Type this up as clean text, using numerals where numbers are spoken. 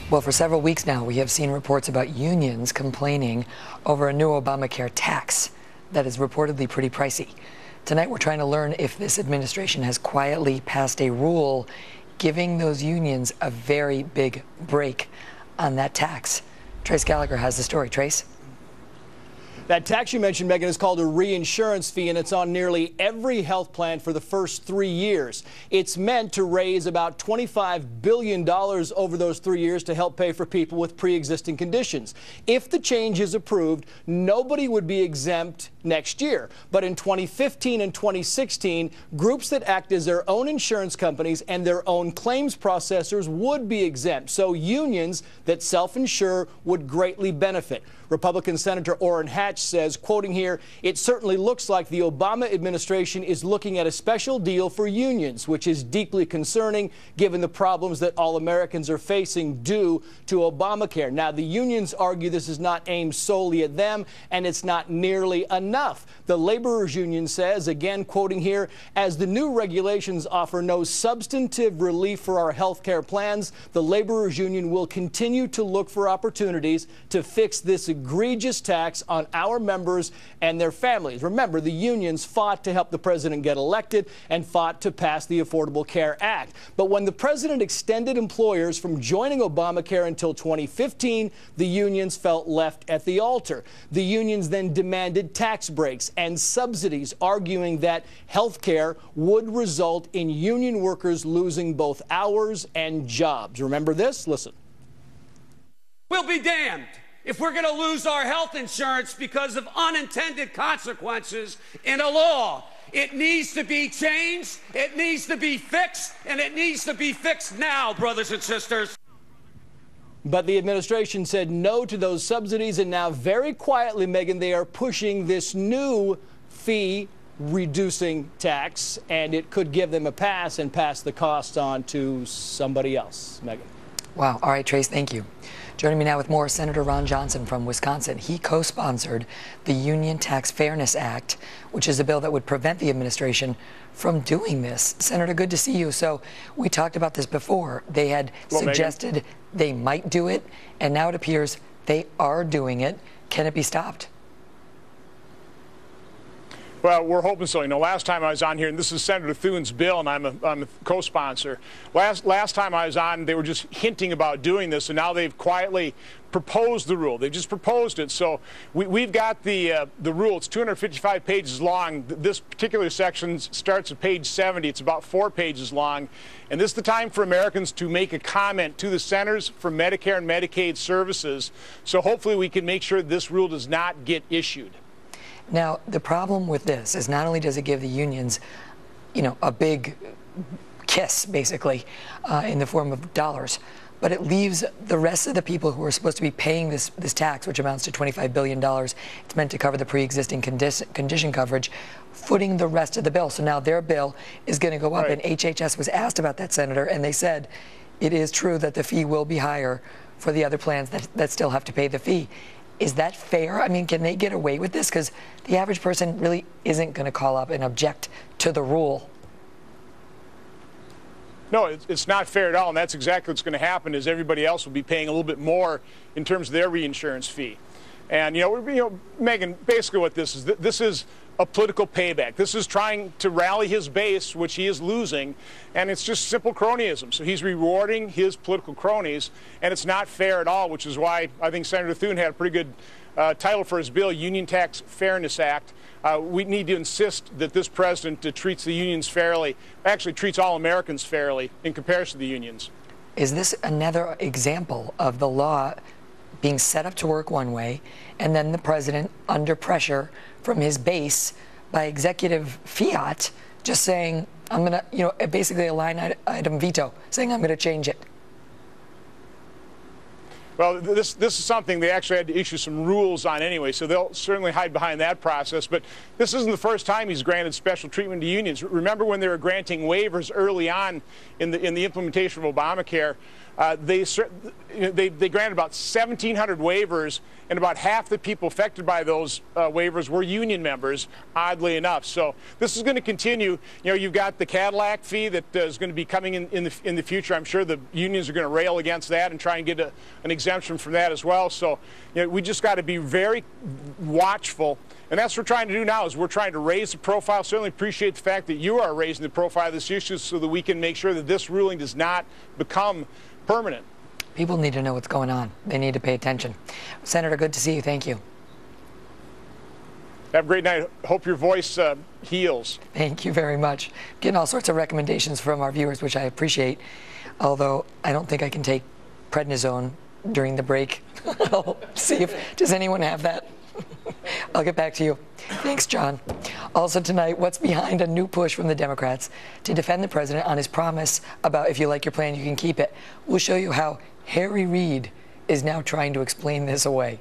Well, for several weeks now, we have seen reports about unions complaining over a new Obamacare tax that is reportedly pretty pricey. Tonight, we're trying to learn if this administration has quietly passed a rule giving those unions a very big break on that tax. Trace Gallagher has the story. Trace? That tax you mentioned, Megyn, is called a reinsurance fee, and it's on nearly every health plan for the first 3 years. It's meant to raise about $25 billion over those 3 years to help pay for people with pre-existing conditions. If the change is approved, nobody would be exempt next year. But in 2015 and 2016, groups that act as their own insurance companies and their own claims processors would be exempt. So unions that self-insure would greatly benefit. Republican Senator Orrin Hatch says, quoting here, "It certainly looks like the Obama administration is looking at a special deal for unions, which is deeply concerning given the problems that all Americans are facing due to Obamacare." Now, the unions argue this is not aimed solely at them, and it's not nearly enough. The laborers union says, again quoting here, "As the new regulations offer no substantive relief for our health care plans, the laborers union will continue to look for opportunities to fix this egregious tax on our members and their families." Remember, the unions fought to help the president get elected and fought to pass the Affordable Care Act. But when the president extended employers from joining Obamacare until 2015, the unions felt left at the altar. The unions then demanded tax breaks and subsidies, arguing that health care would result in union workers losing both hours and jobs. Remember this? Listen. We'll be damned if we're going to lose our health insurance because of unintended consequences in a law. It needs to be changed, it needs to be fixed, and it needs to be fixed now, brothers and sisters. But the administration said no to those subsidies, and now very quietly, Megyn, they are pushing this new fee-reducing tax, and it could give them a pass and pass the cost on to somebody else. Megyn. Wow. All right, Trace, thank you. Joining me now with more, Senator Ron Johnson from Wisconsin. He co-sponsored the Union Tax Fairness Act, which is a bill that would prevent the administration from doing this. Senator, good to see you. So we talked about this before. They had suggested they might do it, and now it appears they are doing it. Can it be stopped? Well, we're hoping so. You know, last time I was on here, and this is Senator Thune's bill, and I'm a co-sponsor. Last time I was on, they were just hinting about doing this, and now they've quietly proposed the rule. They've just proposed it. So we've got the rule. It's 255 pages long. This particular section starts at page 70. It's about 4 pages long. And this is the time for Americans to make a comment to the Centers for Medicare and Medicaid Services. So hopefully we can make sure this rule does not get issued. Now, the problem with this is not only does it give the unions, you know, a big kiss, basically, in the form of dollars, but it leaves the rest of the people who are supposed to be paying this tax, which amounts to $25 billion, it's meant to cover the pre-existing condition coverage, footing the rest of the bill. So now their bill is going to go up, and HHS was asked about that, Senator, and they said it is true that the fee will be higher for the other plans that still have to pay the fee. Is that fair? I mean, can they get away with this? Because the average person really isn't going to call up and object to the rule. No, it's not fair at all, and that's exactly what's going to happen. Is everybody else will be paying a little bit more in terms of their reinsurance fee. And you know, Megyn, basically what this is a political payback. This is trying to rally his base, which he is losing, and it's just simple cronyism. So he's rewarding his political cronies, and it's not fair at all, which is why I think Senator Thune had a pretty good title for his bill, Union Tax Fairness Act. We need to insist that this president treats the unions fairly, actually treats all Americans fairly in comparison to the unions. Is this another example of the law being set up to work one way, and then the president, under pressure from his base by executive fiat, just saying, I'm going to, you know, basically a line item veto, saying I'm going to change it? Well, this is something they actually had to issue some rules on anyway, so they'll certainly hide behind that process. But this isn't the first time he's granted special treatment to unions. Remember when they were granting waivers early on in the implementation of Obamacare? They granted about 1,700 waivers, and about half the people affected by those waivers were union members, oddly enough. So this is going to continue. You know, you've got the Cadillac fee that is going to be coming in the future. I'm sure the unions are going to rail against that and try and get an exemption from that as well. So, you know, we just got to be very watchful. And that's what we're trying to do now, is we're trying to raise the profile. Certainly appreciate the fact that you are raising the profile of this issue so that we can make sure that this ruling does not become permanent. People need to know what's going on. They need to pay attention. Senator, good to see you. Thank you. Have a great night. Hope your voice heals. Thank you very much. Getting all sorts of recommendations from our viewers, which I appreciate, although I don't think I can take prednisone during the break. I'll see if, does anyone have that? I'll get back to you. Thanks, John. Also tonight, what's behind a new push from the Democrats to defend the president on his promise about if you like your plan, you can keep it. We'll show you how Harry Reid is now trying to explain this away.